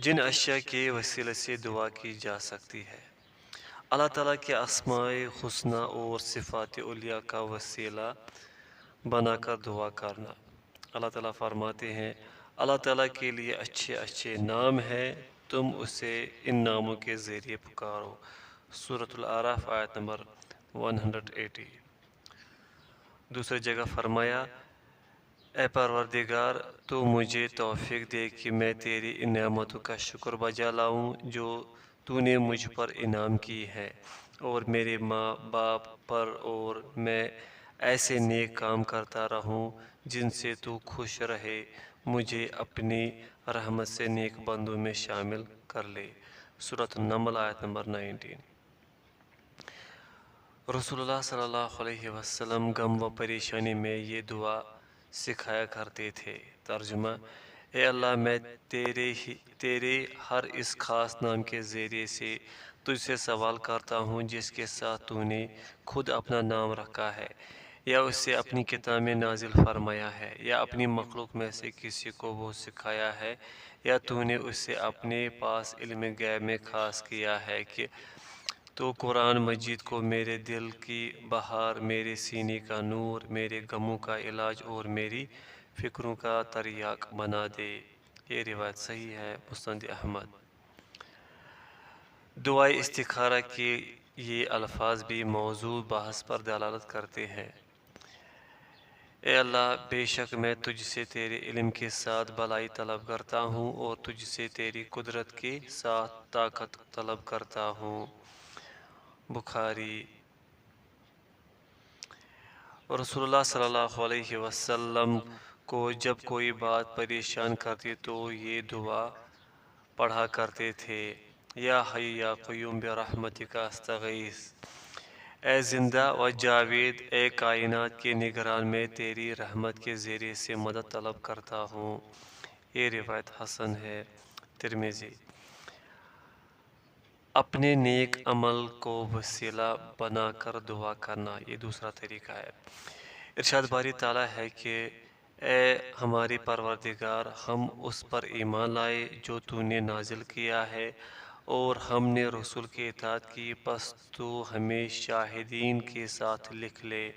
جن اشیاء کے وسیلے سے دعا کی جا سکتی ہے۔ اللہ تعالیٰ کے اسماء حسنہ اور صفات علیٰ کا وسیلہ بنا کر دعا کرنا۔ اللہ تعالیٰ فرماتے ہیں اللہ تعالیٰ کے لیے اچھے اچھے نام ہیں، تم اسے ان ناموں کے ذریعے پکارو۔ سورۃ الاعراف آیت نمبر 180۔ دوسری جگہ فرمایا اے پروردگار تو مجھے توفیق دے کہ میں تیری ان نعمتوں کا شکر بجا لاؤں جو تو نے مجھ پر انعام کی ہے، اور میرے ماں باپ پر، اور میں ایسے نیک کام کرتا رہوں جن سے تو خوش رہے۔ مجھے اپنی رحمت سے نیک بندوں میں شامل کر لے۔ سورۃ النمل آیت نمبر 19۔ رسول اللہ صلی اللہ علیہ وسلم غم و پریشانی میں یہ دعا سکھایا کرتے تھے۔ ترجمہ: اے اللہ میں تیرے ہر اس خاص نام کے ذریعے سے تجھ سے سوال کرتا ہوں جس کے ساتھ تو نے خود اپنا نام رکھا ہے، یا اسے اپنی کتاب میں نازل فرمایا ہے، یا اپنی مخلوق میں سے کسی کو وہ سکھایا ہے، یا تو نے اسے اپنے پاس علم غیب میں خاص کیا ہے کہ تو قرآن مجید کو میرے دل کی بہار، میرے سینے کا نور، میرے غموں کا علاج اور میری فکروں کا تریاق بنا دے۔ یہ روایت صحیح ہے، مسند احمد۔ دعائے استخارہ کے یہ الفاظ بھی موضوع بحث پر دلالت کرتے ہیں۔ اے اللہ، بے شک میں تجھ سے تیرے علم کے ساتھ بھلائی طلب کرتا ہوں اور تجھ سے تیری قدرت کے ساتھ طاقت طلب کرتا ہوں۔ بخاری۔ رسول اللہ صلی اللہ علیہ وسلم کو جب کوئی بات پریشان کرتی تو یہ دعا پڑھا کرتے تھے، یا حی یا قیوم برحمتک استغیث۔ اے زندہ و جاوید، اے کائنات کے نگران، میں تیری رحمت کے ذریعے سے مدد طلب کرتا ہوں۔ یہ روایت حسن ہے، ترمذی۔ اپنے نیک عمل کو وسیلہ بنا کر دعا کرنا، یہ دوسرا طریقہ ہے۔ ارشاد باری تعالیٰ ہے کہ اے ہمارے پروردگار، ہم اس پر ایمان لائے جو تو نے نازل کیا ہے، اور ہم نے رسول کی اطاعت کی، پس تو ہمیں شاہدین کے ساتھ لکھ لے۔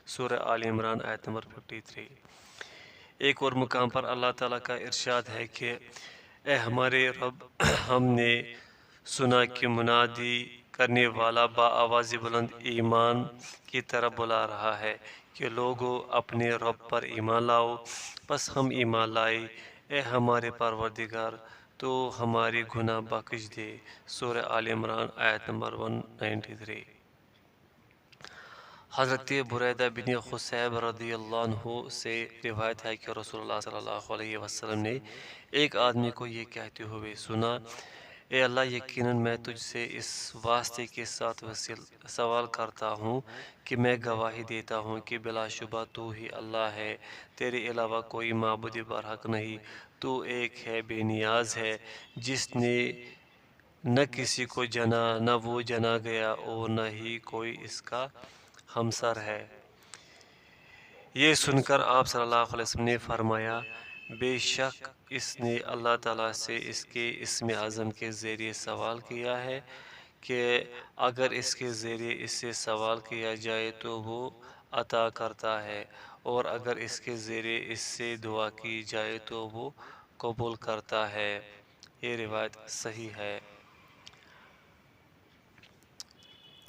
سورہ آل عمران آیت نمبر 53۔ ایک اور مقام پر اللہ تعالیٰ کا ارشاد ہے کہ اے ہمارے رب، ہم نے سنا کہ منادی کرنے والا بآواز بلند ایمان کی طرف بلا رہا ہے کہ لوگو اپنے رب پر ایمان لاؤ، پس ہم ایمان لائے۔ اے ہمارے پروردگار، تو ہمارے گناہ بخش دے۔ سورہ آل عمران آیت نمبر 193۔ حضرت بریدہ بن خصیب رضی اللہ عنہ سے روایت ہے کہ رسول اللہ صلی اللہ علیہ وسلم نے ایک آدمی کو یہ کہتے ہوئے سنا، اے اللہ، یقیناً میں تجھ سے اس واسطے کے ساتھ سوال کرتا ہوں کہ میں گواہی دیتا ہوں کہ بلا شبہ تو ہی اللہ ہے، تیرے علاوہ کوئی معبود برحق نہیں، تو ایک ہے، بے نیاز ہے، جس نے نہ کسی کو جنا، نہ وہ جنا گیا، اور نہ ہی کوئی اس کا ہمسر ہے۔ یہ سن کر آپ صلی اللہ علیہ وسلم نے فرمایا، بے شک اس نے اللہ تعالیٰ سے اس کے اسم اعظم کے ذریعے سوال کیا ہے کہ اگر اس کے ذریعے اس سے سوال کیا جائے تو وہ عطا کرتا ہے، اور اگر اس کے ذریعے اس سے دعا کی جائے تو وہ قبول کرتا ہے۔ یہ روایت صحیح ہے۔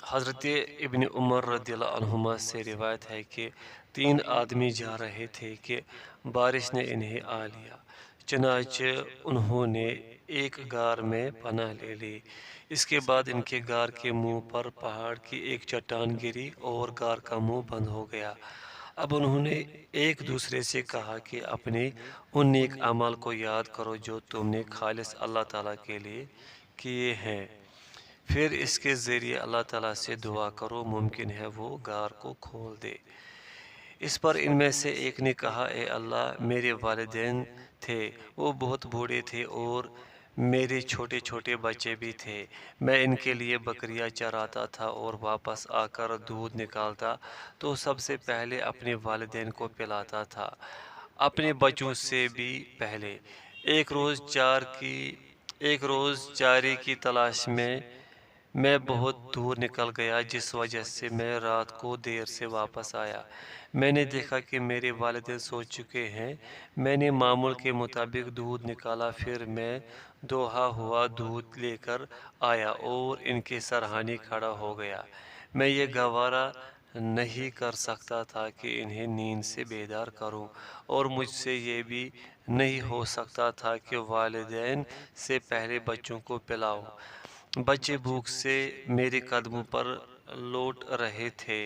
حضرت ابن عمر رضی اللہ عنہما سے روایت ہے کہ 3 آدمی جا رہے تھے کہ بارش نے انہیں آ لیا، چنانچہ انہوں نے ایک غار میں پناہ لے لی۔ اس کے بعد ان کے غار کے منہ پر پہاڑ کی ایک چٹان گری اور غار کا منہ بند ہو گیا۔ اب انہوں نے ایک دوسرے سے کہا کہ اپنے ان نیک اعمال کو یاد کرو جو تم نے خالص اللہ تعالیٰ کے لیے کیے ہیں، پھر اس کے ذریعے اللہ تعالیٰ سے دعا کرو، ممکن ہے وہ غار کو کھول دے۔ اس پر ان میں سے ایک نے کہا، اے اللہ، میرے والدین تھے، وہ بہت بوڑھے تھے اور میرے چھوٹے چھوٹے بچے بھی تھے، میں ان کے لیے بکریاں چراتا تھا اور واپس آ کر دودھ نکالتا تو سب سے پہلے اپنے والدین کو پلاتا تھا، اپنے بچوں سے بھی پہلے۔ ایک روز ایک روز چارے کی تلاش میں بہت دور نکل گیا، جس وجہ سے میں رات کو دیر سے واپس آیا۔ میں نے دیکھا کہ میرے والدین سو چکے ہیں۔ میں نے معمول کے مطابق دودھ نکالا، پھر میں دوہا ہوا دودھ لے کر آیا اور ان کے سرہانے کھڑا ہو گیا۔ میں یہ گوارا نہیں کر سکتا تھا کہ انہیں نیند سے بیدار کروں، اور مجھ سے یہ بھی نہیں ہو سکتا تھا کہ والدین سے پہلے بچوں کو پلاؤں۔ بچے بھوک سے میرے قدموں پر لوٹ رہے تھے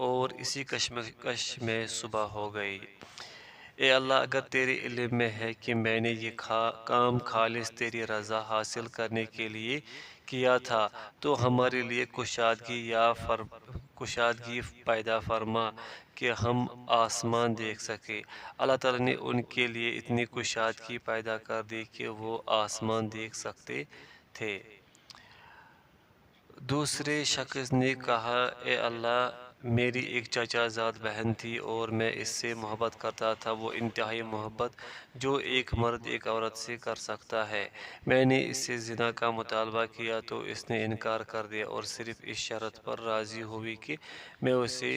اور اسی کشمکش میں صبح ہو گئی۔ اے اللہ، اگر تیرے علم میں ہے کہ میں نے یہ کام خالص تیری رضا حاصل کرنے کے لیے کیا تھا، تو ہمارے لیے کشادگی پیدا فرما کہ ہم آسمان دیکھ سکیں۔ اللہ تعالیٰ نے ان کے لیے اتنی کشادگی پیدا کر دی کہ وہ آسمان دیکھ سکتے تھے۔ دوسرے شخص نے کہا، اے اللہ، میری ایک چچا زاد بہن تھی اور میں اس سے محبت کرتا تھا، وہ انتہائی محبت جو ایک مرد ایک عورت سے کر سکتا ہے۔ میں نے اس سے زنا کا مطالبہ کیا تو اس نے انکار کر دیا اور صرف اس شرط پر راضی ہوئی کہ میں اسے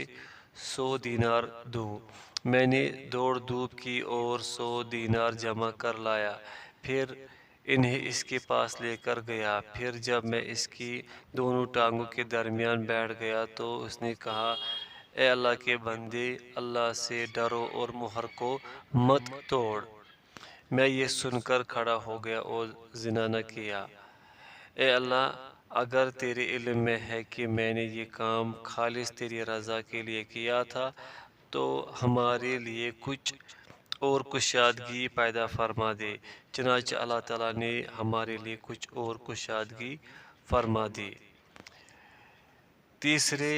100 دینار دوں۔ میں نے دوڑ دھوپ کی اور 100 دینار جمع کر لایا، پھر انہیں اس کے پاس لے کر گیا۔ پھر جب میں اس کی دونوں ٹانگوں کے درمیان بیٹھ گیا تو اس نے کہا، اے اللہ کے بندے، اللہ سے ڈرو اور مہر کو مت توڑ۔ میں یہ سن کر کھڑا ہو گیا اور زنا نہ کیا۔ اے اللہ، اگر تیرے علم میں ہے کہ میں نے یہ کام خالص تیری رضا کے لیے کیا تھا، تو ہمارے لیے کچھ اور کشادگی پیدا فرما دے۔ چنانچہ اللہ تعالیٰ نے ہمارے لیے کچھ اور کشادگی فرما دی۔ تیسرے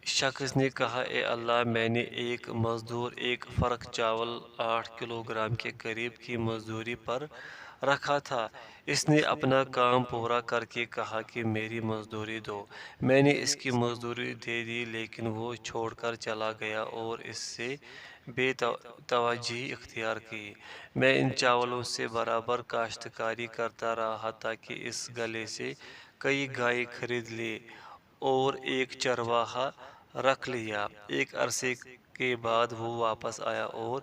شخص نے کہا، اے اللہ، میں نے ایک مزدور ایک فرق چاول 8 کلو گرام کے قریب کی مزدوری پر رکھا تھا۔ اس نے اپنا کام پورا کر کے کہا کہ میری مزدوری دو۔ میں نے اس کی مزدوری دے دی، لیکن وہ چھوڑ کر چلا گیا اور اس سے بے توجہی اختیار کی۔ میں ان چاولوں سے برابر کاشتکاری کرتا رہا تاکہ اس گلے سے کئی گائیں خرید لی اور ایک چرواہا رکھ لیا۔ ایک عرصے کے بعد وہ واپس آیا اور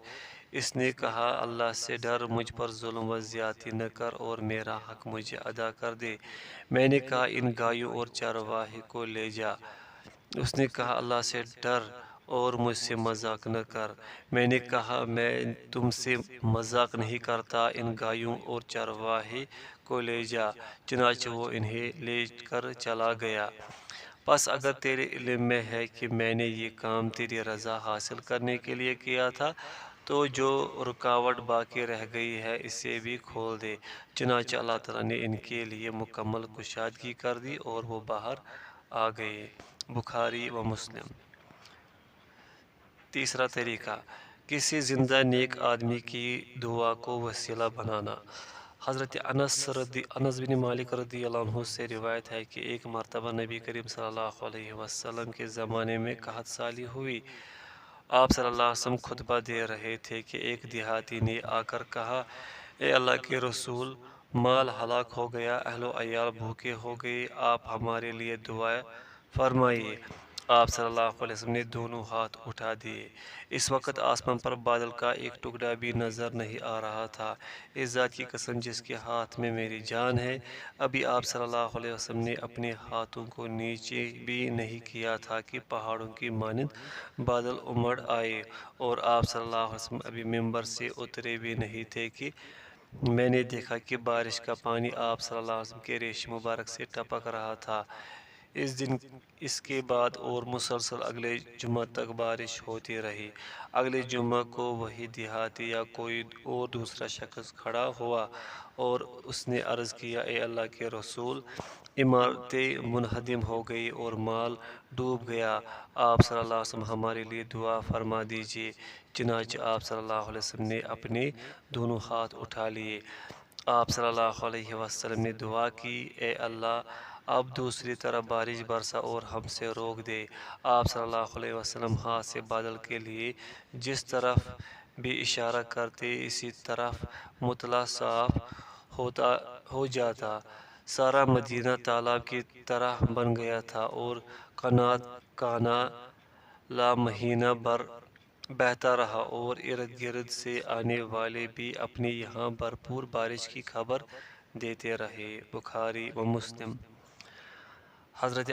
اس نے کہا، اللہ سے ڈر، مجھ پر ظلم و زیادتی نہ کر اور میرا حق مجھے ادا کر دے۔ میں نے کہا، ان گایوں اور چرواہے کو لے جا۔ اس نے کہا، اللہ سے ڈر اور مجھ سے مذاق نہ کر۔ میں نے کہا، میں تم سے مذاق نہیں کرتا، ان گایوں اور چرواہے کو لے جا۔ چنانچہ وہ انہیں لے کر چلا گیا۔ پس اگر تیرے علم میں ہے کہ میں نے یہ کام تیری رضا حاصل کرنے کے لیے کیا تھا، تو جو رکاوٹ باقی رہ گئی ہے اسے بھی کھول دے۔ چنانچہ اللہ تعالیٰ نے ان کے لیے مکمل کشادگی کر دی اور وہ باہر آ گئے۔ بخاری و مسلم۔ تیسرا طریقہ، کسی زندہ نیک آدمی کی دعا کو وسیلہ بنانا۔ حضرت انس بن مالک رضی اللہ عنہ سے روایت ہے کہ ایک مرتبہ نبی کریم صلی اللہ علیہ وسلم کے زمانے میں قحط سالی ہوئی۔ آپ صلی اللہ علیہ وسلم خطبہ دے رہے تھے کہ ایک دیہاتی نے آ کر کہا، اے اللہ کے رسول، مال ہلاک ہو گیا، اہل و عیال بھوکے ہو گئے، آپ ہمارے لیے دعا فرمائیے۔ آپ صلی اللہ علیہ وسلم نے دونوں ہاتھ اٹھا دیے۔ اس وقت آسمان پر بادل کا ایک ٹکڑا بھی نظر نہیں آ رہا تھا۔ اس ذات کی قسم جس کے ہاتھ میں میری جان ہے، ابھی آپ صلی اللہ علیہ وسلم نے اپنے ہاتھوں کو نیچے بھی نہیں کیا تھا کہ پہاڑوں کی مانند بادل امڑ آئے، اور آپ صلی اللہ علیہ وسلم ابھی ممبر سے اترے بھی نہیں تھے کہ میں نے دیکھا کہ بارش کا پانی آپ صلی اللہ علیہ وسلم کے ریش مبارک سے ٹپک رہا تھا۔ اس دن اس کے بعد اور مسلسل اگلے جمعہ تک بارش ہوتی رہی۔ اگلے جمعہ کو وہی دیہاتی یا کوئی اور دوسرا شخص کھڑا ہوا اور اس نے عرض کیا، اے اللہ کے رسول، عمارتیں منہدم ہو گئی اور مال ڈوب گیا، آپ صلی اللہ علیہ وسلم ہمارے لیے دعا فرما دیجیے۔ چنانچہ آپ صلی اللہ علیہ وسلم نے اپنے دونوں ہاتھ اٹھا لیے۔ آپ صلی اللہ علیہ وسلم نے دعا کی، اے اللہ، اب دوسری طرف بارش برسا اور ہم سے روک دے۔ آپ صلی اللہ علیہ وسلم ہاتھ سے بادل کے لیے جس طرف بھی اشارہ کرتے اسی طرف مطلع صاف ہو جاتا، سارا مدینہ تالاب کی طرح بن گیا تھا اور قنات کانا لا مہینہ بھر بہتا رہا، اور ارد گرد سے آنے والے بھی اپنے یہاں بھرپور بارش کی خبر دیتے رہے۔ بخاری و مسلم۔ حضرت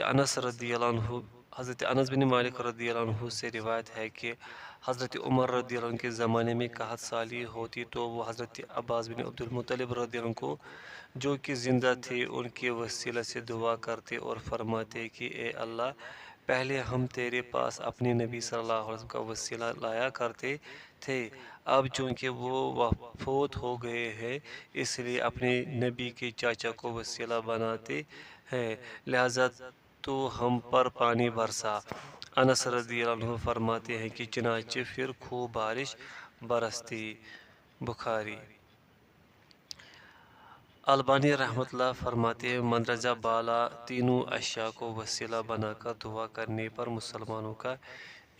انس بن مالک رضی اللہ عنہ سے روایت ہے کہ حضرت عمر رضی اللہ عنہ کے زمانے میں قحط سالی ہوتی تو وہ حضرت عباس بن عبد المطلب رضی اللہ عنہ کو، جو کہ زندہ تھے، ان کے وسیلہ سے دعا کرتے اور فرماتے کہ اے اللہ، پہلے ہم تیرے پاس اپنے نبی صلی اللہ علیہ وسلم کا وسیلہ لایا کرتے تھے، اب چونکہ وہ فوت ہو گئے ہیں اس لیے اپنے نبی کے چاچا کو وسیلہ بناتے ہیں، لہذا تو ہم پر پانی برسا۔ انس رضی اللہ عنہ فرماتے ہیں کہ چنانچہ پھر خوب بارش برستی۔ بخاری۔ البانی رحمۃ اللہ فرماتے ہیں مندرجہ بالا تینوں اشیاء کو وسیلہ بنا کر دعا کرنے پر مسلمانوں کا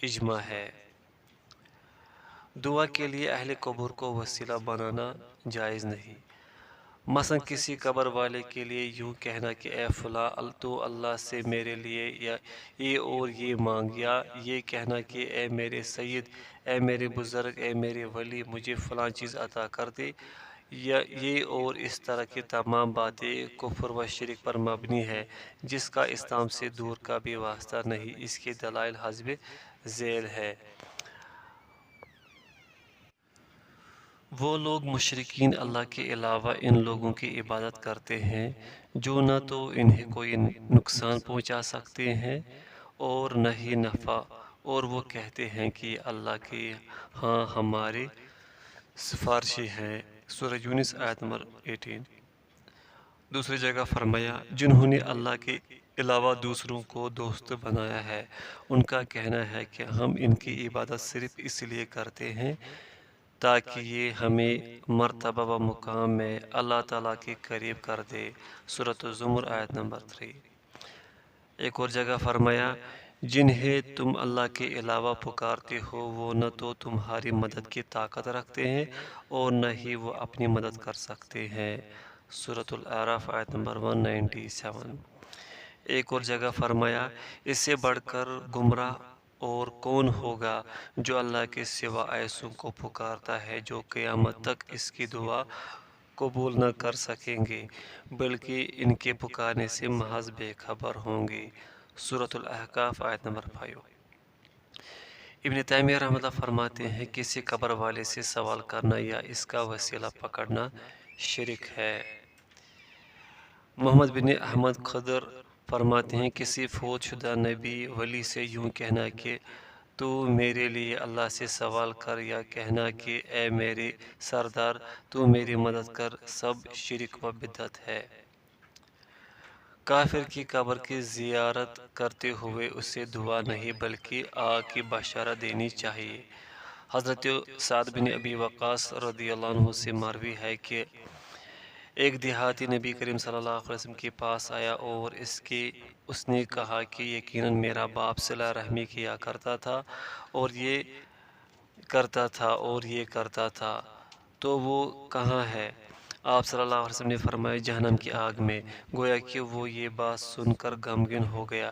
اجماع ہے۔ دعا کے لیے اہل قبور کو وسیلہ بنانا جائز نہیں۔ مثلا کسی قبر والے کے لیے یوں کہنا کہ اے فلاں تو اللہ سے میرے لیے یہ اور یہ مانگ، یا یہ کہنا کہ اے میرے سید، اے میرے بزرگ، اے میرے ولی، مجھے فلاں چیز عطا کر دے، یا یہ اور اس طرح کی تمام باتیں کفر و شرک پر مبنی ہے، جس کا اسلام سے دور کا بھی واسطہ نہیں۔ اس کے دلائل حسب ذیل ہے۔ وہ لوگ مشرکین اللہ کے علاوہ ان لوگوں کی عبادت کرتے ہیں جو نہ تو انہیں کوئی نقصان پہنچا سکتے ہیں اور نہ ہی نفع، اور وہ کہتے ہیں کہ اللہ کے ہاں ہمارے سفارشی ہیں۔ سورہ یونس آیت نمبر 18۔ دوسری جگہ فرمایا جنہوں نے اللہ کے علاوہ دوسروں کو دوست بنایا ہے، ان کا کہنا ہے کہ ہم ان کی عبادت صرف اس لیے کرتے ہیں تاکہ یہ ہمیں مرتبہ و مقام میں اللہ تعالیٰ کے قریب کر دے۔ سورۃ الزمر آیت نمبر 3۔ ایک اور جگہ فرمایا جنہیں تم اللہ کے علاوہ پکارتے ہو وہ نہ تو تمہاری مدد کی طاقت رکھتے ہیں اور نہ ہی وہ اپنی مدد کر سکتے ہیں۔ سورۃ الاعراف آیت نمبر 197۔ ایک اور جگہ فرمایا اس سے بڑھ کر گمراہ اور کون ہوگا جو اللہ کے سوا ایسوں کو پکارتا ہے جو قیامت تک اس کی دعا قبول نہ کر سکیں گے بلکہ ان کے پکارنے سے محض بے خبر ہوں گے۔ سورۃ الاحقاف آیت نمبر 5۔ ابن تیمیہ رحمۃ اللہ فرماتے ہیں کسی قبر والے سے سوال کرنا یا اس کا وسیلہ پکڑنا شرک ہے۔ محمد بن احمد خضر فرماتے ہیں کسی فوت شدہ نبی ولی سے یوں کہنا کہ تو میرے لیے اللہ سے سوال کر، یا کہنا کہ اے میرے سردار تو میری مدد کر، سب شرک و بدعت ہے۔ کافر کی قبر کی زیارت کرتے ہوئے اسے دعا نہیں بلکہ آگ کی بشارت دینی چاہیے۔ حضرت سعد بن ابی وقاص رضی اللہ عنہ سے مروی ہے کہ ایک دیہاتی نبی کریم صلی اللہ علیہ وسلم کے پاس آیا اور اس نے کہا کہ یقیناً میرا باپ صلہ رحمی کیا کرتا تھا اور یہ کرتا تھا اور یہ کرتا تھا، تو وہ کہاں ہے؟ آپ صلی اللہ علیہ وسلم نے فرمایا جہنم کی آگ میں۔ گویا کہ وہ یہ بات سن کر غمگین ہو گیا۔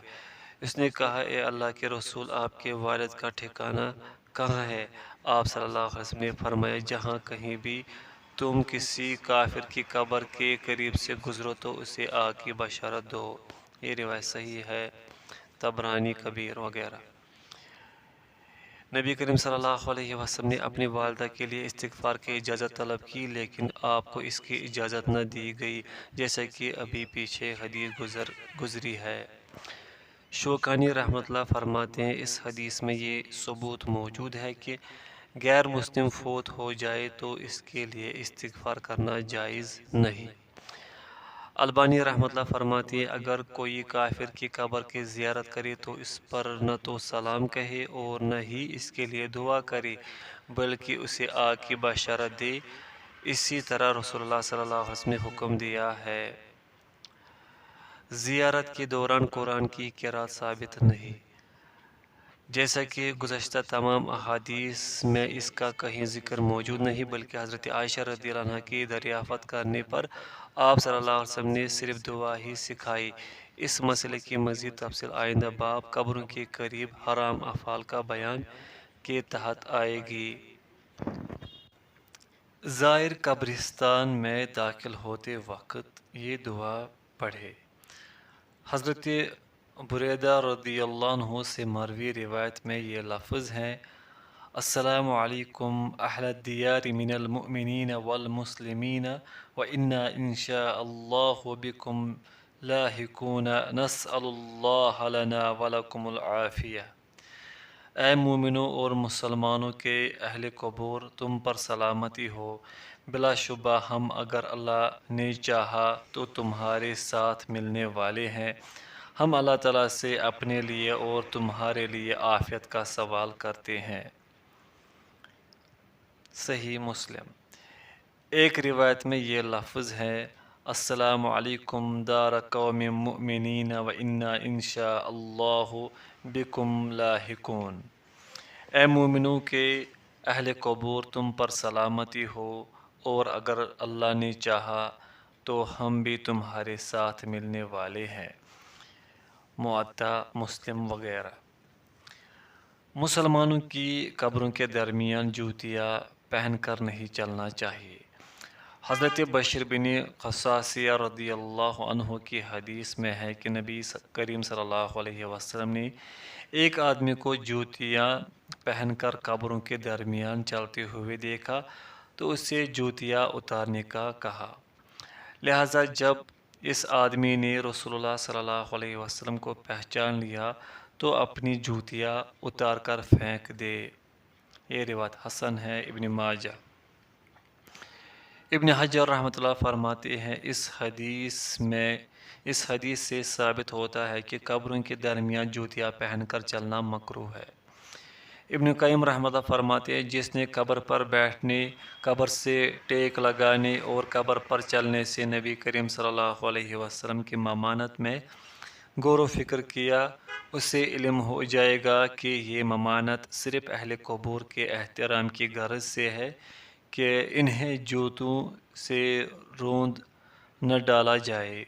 اس نے کہا اے اللہ کے رسول آپ کے والد کا ٹھکانہ کہاں ہے؟ آپ صلی اللہ علیہ وسلم نے فرمایا جہاں کہیں بھی تم کسی کافر کی قبر کے قریب سے گزرو تو اسے آگ کی بشارت دو۔ یہ روایت صحیح ہے، طبرانی کبیر وغیرہ۔ نبی کریم صلی اللہ علیہ وسلم نے اپنی والدہ کے لیے استغفار کی اجازت طلب کی لیکن آپ کو اس کی اجازت نہ دی گئی، جیسا کہ ابھی پیچھے حدیث گزری ہے۔ شوکانی رحمۃ اللہ فرماتے ہیں اس حدیث میں یہ ثبوت موجود ہے کہ غیر مسلم فوت ہو جائے تو اس کے لیے استغفار کرنا جائز نہیں۔ البانی رحمۃ اللہ فرماتے ہیں اگر کوئی کافر کی قبر کی زیارت کرے تو اس پر نہ تو سلام کہے اور نہ ہی اس کے لیے دعا کرے بلکہ اسے آگ کی بشارت دے، اسی طرح رسول اللہ صلی اللہ علیہ وسلم نے حکم دیا ہے۔ زیارت کے دوران قرآن کی قرأت ثابت نہیں۔ جیسا کہ گزشتہ تمام احادیث میں اس کا کہیں ذکر موجود نہیں، بلکہ حضرت عائشہ رضی اللہ عنہ کی دریافت کرنے پر آپ صلی اللہ علیہ وسلم نے صرف دعا ہی سکھائی۔ اس مسئلے کی مزید تفصیل آئندہ باب قبروں کے قریب حرام افعال کا بیان کے تحت آئے گی۔ زائر قبرستان میں داخل ہوتے وقت یہ دعا پڑھے۔ حضرت بریدہ رضی اللہ عنہ سے مروی روایت میں یہ لفظ ہیں: السلام علیکم اہل الدیار من المؤمنین والمسلمین وإنا ان شاء اللہ بکم لاحقون نسأل اللہ لنا ولکم العافیہ۔ اے مومنوں اور مسلمانوں کے اہل قبور، تم پر سلامتی ہو۔ بلا شبہ ہم اگر اللہ نے چاہا تو تمہارے ساتھ ملنے والے ہیں۔ ہم اللہ تعالیٰ سے اپنے لیے اور تمہارے لیے عافیت کا سوال کرتے ہیں۔ صحیح مسلم۔ ایک روایت میں یہ لفظ ہے: السلام علیکم دار قوم مؤمنین وإنا ان شاء اللہ بکم لاحقون۔ اے مومنوں کے اہل قبور، تم پر سلامتی ہو، اور اگر اللہ نے چاہا تو ہم بھی تمہارے ساتھ ملنے والے ہیں۔ معطا، مسلم وغیرہ۔ مسلمانوں کی قبروں کے درمیان جوتیاں پہن کر نہیں چلنا چاہیے۔ حضرت بشر بن قصاصیہ رضی اللہ عنہ کی حدیث میں ہے کہ نبی کریم صلی اللہ علیہ وسلم نے ایک آدمی کو جوتیاں پہن کر قبروں کے درمیان چلتے ہوئے دیکھا تو اس سے جوتیاں اتارنے کا کہا۔ لہٰذا جب اس آدمی نے رسول اللہ صلی اللہ علیہ وسلم کو پہچان لیا تو اپنی جوتیاں اتار کر پھینک دے۔ یہ روایت حسن ہے۔ ابن ماجہ۔ ابن حجر رحمۃ اللہ فرماتے ہیں اس حدیث سے ثابت ہوتا ہے کہ قبروں کے درمیان جوتیاں پہن کر چلنا مکروہ ہے۔ ابن قیم رحمۃ اللہ فرماتے ہیں جس نے قبر پر بیٹھنے، قبر سے ٹیک لگانے اور قبر پر چلنے سے نبی کریم صلی اللہ علیہ وسلم کی ممانت میں غور و فکر کیا، اسے علم ہو جائے گا کہ یہ ممانت صرف اہل قبور کے احترام کی غرض سے ہے کہ انہیں جوتوں سے روند نہ ڈالا جائے۔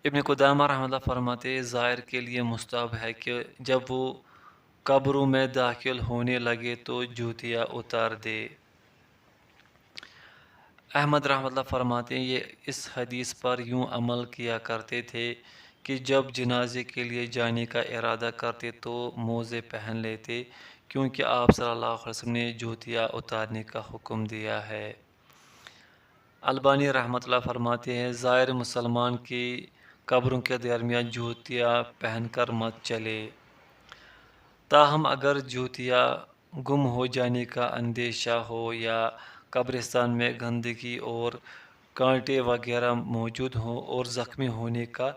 ابن قدامہ رحمۃ اللہ فرماتے ہیں زائر کے لیے مستحب ہے کہ جب وہ قبروں میں داخل ہونے لگے تو جوتیاں اتار دے۔ احمد رحمۃ اللہ فرماتے ہیں یہ اس حدیث پر یوں عمل کیا کرتے تھے کہ جب جنازے کے لیے جانے کا ارادہ کرتے تو موزے پہن لیتے، کیونکہ آپ صلی اللہ علیہ وسلم نے جوتیاں اتارنے کا حکم دیا ہے۔ البانی رحمۃ اللہ فرماتے ہیں زائر مسلمان کی قبروں کے درمیان جوتیاں پہن کر مت چلے۔ تاہم اگر جوتیاں گم ہو جانے کا اندیشہ ہو یا قبرستان میں گندگی اور کانٹے وغیرہ موجود ہوں اور زخمی ہونے کا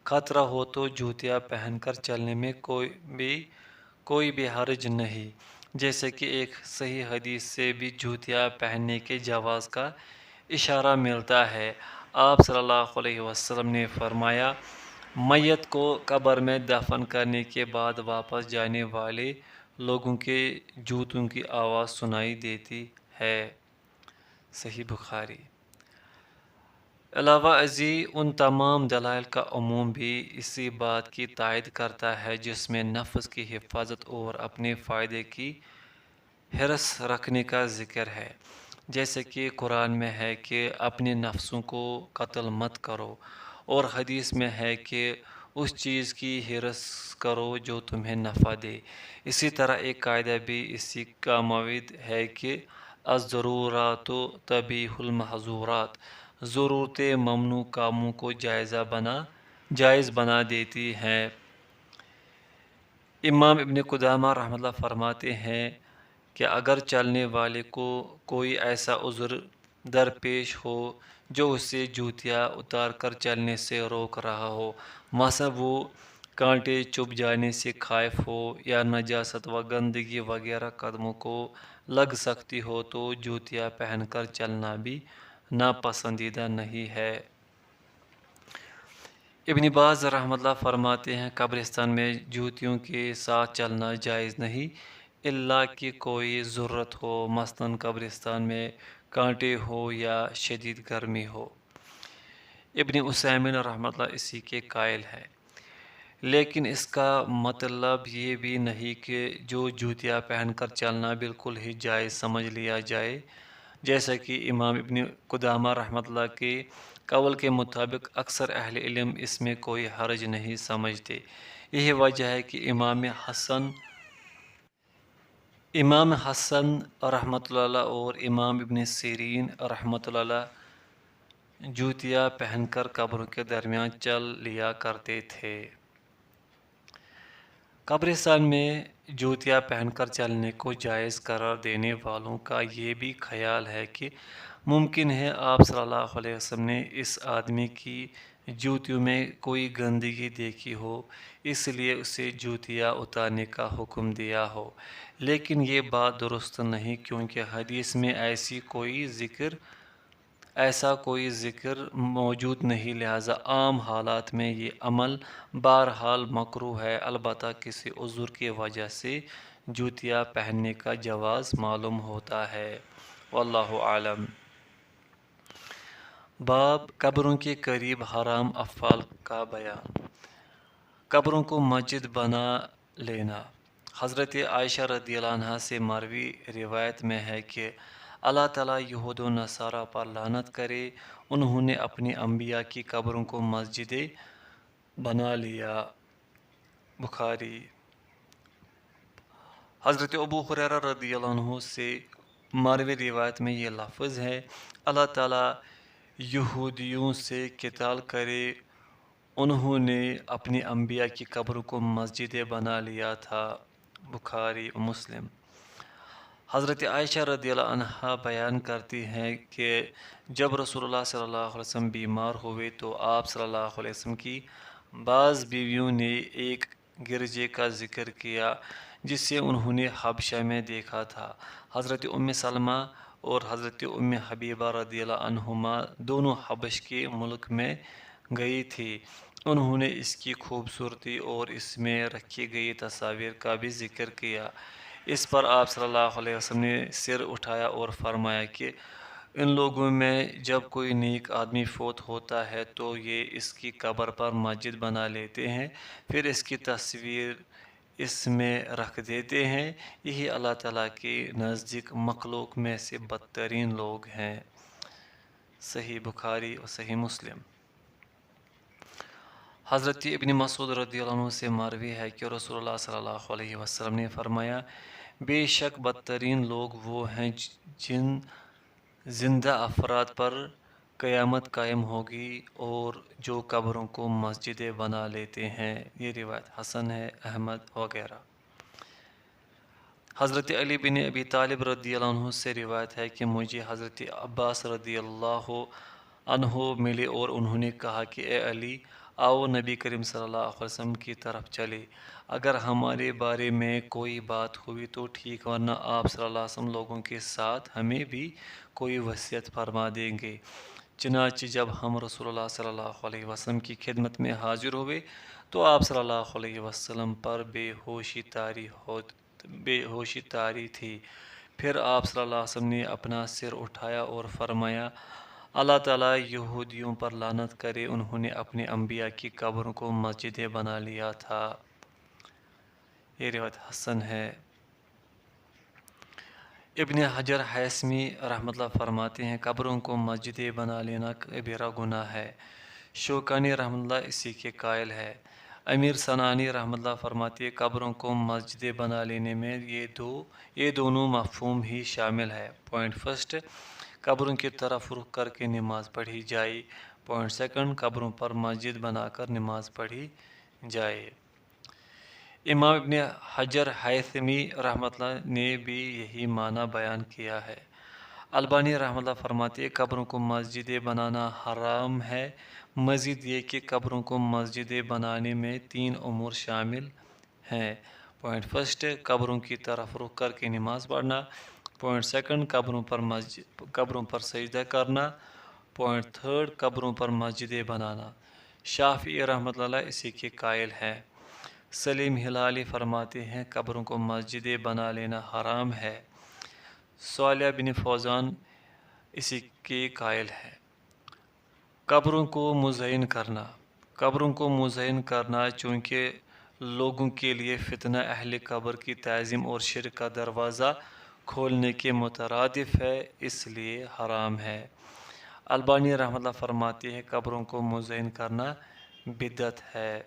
خطرہ ہو تو جوتیاں پہن کر چلنے میں کوئی بھی حرج نہیں۔ جیسے کہ ایک صحیح حدیث سے بھی جوتیاں پہننے کے جواز کا اشارہ ملتا ہے۔ آپ صلی اللہ علیہ وسلم نے فرمایا میت کو قبر میں دفن کرنے کے بعد واپس جانے والے لوگوں کے جوتوں کی آواز سنائی دیتی ہے۔ صحیح بخاری۔ علاوہ ازیں ان تمام دلائل کا عموم بھی اسی بات کی تائید کرتا ہے جس میں نفس کی حفاظت اور اپنے فائدے کی حرص رکھنے کا ذکر ہے، جیسے کہ قرآن میں ہے کہ اپنے نفسوں کو قتل مت کرو، اور حدیث میں ہے کہ اس چیز کی حرص کرو جو تمہیں نفع دے۔ اسی طرح ایک قاعدہ بھی اسی کا موید ہے کہ الضرورات تبیح المحظورات، ضرورتیں ممنوع کاموں کو جائز بنا دیتی ہیں۔ امام ابن قدامہ رحمۃ اللہ فرماتے ہیں کہ اگر چلنے والے کو کوئی ایسا عذر درپیش ہو جو اسے جوتیاں اتار کر چلنے سے روک رہا ہو، مثلا وہ کانٹے چبھ جانے سے خائف ہو یا نجاست و گندگی وغیرہ قدموں کو لگ سکتی ہو، تو جوتیاں پہن کر چلنا بھی ناپسندیدہ نہیں ہے۔ ابن باز رحمۃ اللہ فرماتے ہیں قبرستان میں جوتیوں کے ساتھ چلنا جائز نہیں الا کہ کوئی ضرورت ہو، مثلاً قبرستان میں کانٹے ہو یا شدید گرمی ہو۔ ابن عثیمین رحمۃ اللہ اسی کے قائل ہے، لیکن اس کا مطلب یہ بھی نہیں کہ جو جوتیاں پہن کر چلنا بالکل ہی جائز سمجھ لیا جائے، جیسا کہ امام ابن قدامہ رحمۃ اللہ کے قول کے مطابق اکثر اہل علم اس میں کوئی حرج نہیں سمجھتے۔ یہی وجہ ہے کہ امام حسن رحمۃ اللہ اور امام ابن سیرین رحمۃ اللہ جوتیاں پہن کر قبروں کے درمیان چل لیا کرتے تھے۔ قبرستان میں جوتیاں پہن کر چلنے کو جائز قرار دینے والوں کا یہ بھی خیال ہے کہ ممکن ہے آپ صلی اللہ علیہ وسلم نے اس آدمی کی جوتیوں میں کوئی گندگی دیکھی ہو، اس لیے اسے جوتیاں اتارنے کا حکم دیا ہو، لیکن یہ بات درست نہیں، کیونکہ حدیث میں ایسا کوئی ذکر موجود نہیں، لہذا عام حالات میں یہ عمل بہرحال مکروہ ہے، البتہ کسی عذر کی وجہ سے جوتیاں پہننے کا جواز معلوم ہوتا ہے۔ واللہ اعلم۔ باب قبروں کے قریب حرام افعال کا بیان۔ قبروں کو مسجد بنا لینا۔ حضرت عائشہ رضی اللہ عنہ سے مروی روایت میں ہے کہ اللہ تعالیٰ یہود و نصارہ پر لعنت کرے، انہوں نے اپنے انبیاء کی قبروں کو مسجدیں بنا لیا۔ بخاری۔ حضرت ابو ہریرہ رضی اللہ عنہ سے مروی روایت میں یہ لفظ ہے، اللہ تعالیٰ یہودیوں سے قتال کرے، انہوں نے اپنے انبیاء کی قبروں کو مسجدیں بنا لیا تھا۔ بخاری و مسلم۔ حضرت عائشہ رضی اللہ عنہ بیان کرتی ہیں کہ جب رسول اللہ صلی اللہ علیہ وسلم بیمار ہوئے تو آپ صلی اللہ علیہ وسلم کی بعض بیویوں نے ایک گرجے کا ذکر کیا جسے انہوں نے حبشہ میں دیکھا تھا۔ حضرت ام سلمہ اور حضرت ام حبیبہ رضی اللہ عنہما دونوں حبش کے ملک میں گئی تھی، انہوں نے اس کی خوبصورتی اور اس میں رکھی گئی تصاویر کا بھی ذکر کیا۔ اس پر آپ صلی اللہ علیہ وسلم نے سر اٹھایا اور فرمایا کہ ان لوگوں میں جب کوئی نیک آدمی فوت ہوتا ہے تو یہ اس کی قبر پر مسجد بنا لیتے ہیں، پھر اس کی تصویر اس میں رکھ دیتے ہیں، یہی اللہ تعالیٰ کے نزدیک مخلوق میں سے بدترین لوگ ہیں۔ صحیح بخاری اور صحیح مسلم۔ حضرت ابن مسعود رضی اللہ عنہ سے مروی ہے کہ رسول اللہ صلی اللہ علیہ وسلم نے فرمایا، بے شک بدترین لوگ وہ ہیں جن زندہ افراد پر قیامت قائم ہوگی اور جو قبروں کو مسجدیں بنا لیتے ہیں۔ یہ روایت حسن ہے، احمد وغیرہ۔ حضرت علی بن ابی طالب رضی اللہ عنہ سے روایت ہے کہ مجھے حضرت عباس رضی اللہ عنہ ملے اور انہوں نے کہا کہ اے علی، آؤ نبی کریم صلی اللہ علیہ وسلم کی طرف چلے، اگر ہمارے بارے میں کوئی بات ہوئی تو ٹھیک، ورنہ آپ صلی اللہ علیہ وسلم لوگوں کے ساتھ ہمیں بھی کوئی وصیت فرما دیں گے۔ چنانچہ جب ہم رسول اللہ صلی اللہ علیہ وسلم کی خدمت میں حاضر ہوئے تو آپ صلی اللہ علیہ وسلم پر بے ہوشی طاری تھی، پھر آپ صلی اللہ علیہ وسلم نے اپنا سر اٹھایا اور فرمایا، اللہ تعالیٰ یہودیوں پر لعنت کرے، انہوں نے اپنے انبیاء کی قبروں کو مسجدیں بنا لیا تھا۔ یہ روایت حسن ہے۔ ابن حجر حیثمی رحمۃ اللہ فرماتے ہیں، قبروں کو مسجدیں بنا لینا کبیرہ گناہ ہے۔ شوکانی رحمۃ اللہ اسی کے قائل ہے۔ امیر سنانی رحمۃ اللہ فرماتے ہیں، قبروں کو مسجدیں بنا لینے میں یہ دونوں مفہوم ہی شامل ہے۔ پوائنٹ فرسٹ، قبروں کی طرف رخ کر کے نماز پڑھی جائے۔ پوائنٹ سیکنڈ، قبروں پر مسجد بنا کر نماز پڑھی جائے۔ امام ابن حجر حیثمی رحمۃ اللہ نے بھی یہی معنی بیان کیا ہے۔ البانی رحمۃ اللہ فرماتے ہیں، قبروں کو مسجدیں بنانا حرام ہے۔ مزید یہ کہ قبروں کو مسجدیں بنانے میں 3 امور شامل ہیں۔ پوائنٹ فرسٹ، قبروں کی طرف رخ کر کے نماز پڑھنا۔ پوائنٹ سیکنڈ، قبروں پر سجدہ کرنا۔ پوائنٹ تھرڈ، قبروں پر مسجدیں بنانا۔ شافعی رحمۃ اللہ اسی کے قائل ہیں۔ سلیم ہلالی فرماتے ہیں قبروں کو مسجدیں بنا لینا حرام ہے۔ صالح بن فوزان اسی کے قائل ہیں۔ قبروں کو مزین کرنا، قبروں کو مزین کرنا چونکہ لوگوں کے لیے فتنہ اہل قبر کی تعظیم اور شرک کا دروازہ کھولنے کے مترادف ہے، اس لیے حرام ہے۔ البانی رحمۃ اللہ فرماتے ہیں قبروں کو مزین کرنا بدعت ہے۔